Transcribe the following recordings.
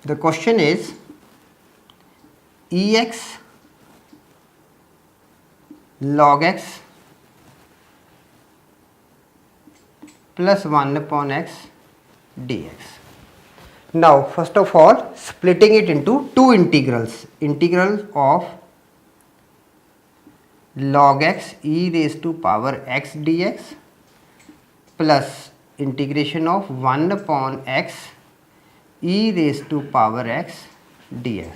The question is ex log x plus 1 upon x dx. Now first of all, splitting it into two integrals, integral of log x e raised to power x dx plus integration of 1 upon x e raised to power x dx.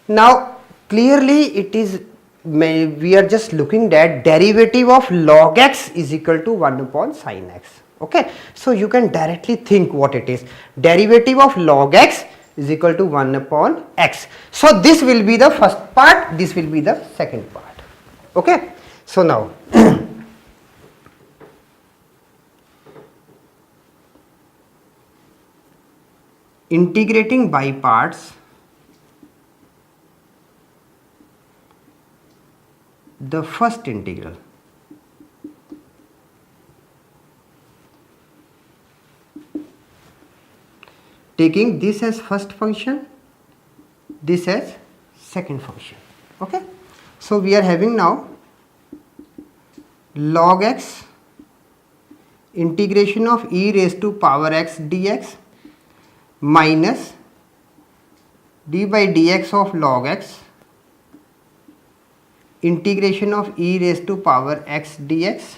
Now clearly it is, we are just looking at derivative of log x is equal to 1 upon sin x. Okay, so you can directly think what it is. Derivative of log x is equal to 1 upon x. So this will be the first part, this will be the second part. Okay, so now integrating by parts, the first integral, taking this as first function, this as second function. Okay, so we are having now log x integration of e raised to power x dx minus d by dx of log x integration of e raised to power x dx.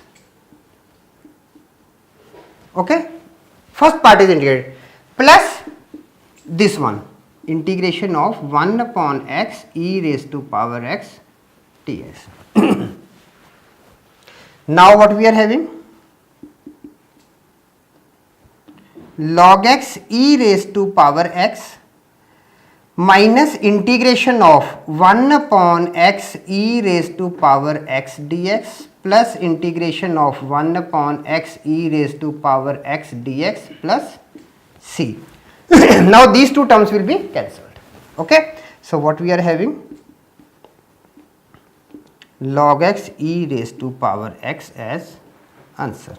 Okay, first part is integrated, plus this one, integration of 1 upon x e raised to power x dx. Now what we are having? Log x e raised to power x minus integration of 1 upon x e raised to power x dx plus integration of 1 upon x e raised to power x dx plus c. Now these two terms will be cancelled. Okay, so what we are having? Log x e raised to power x as answer.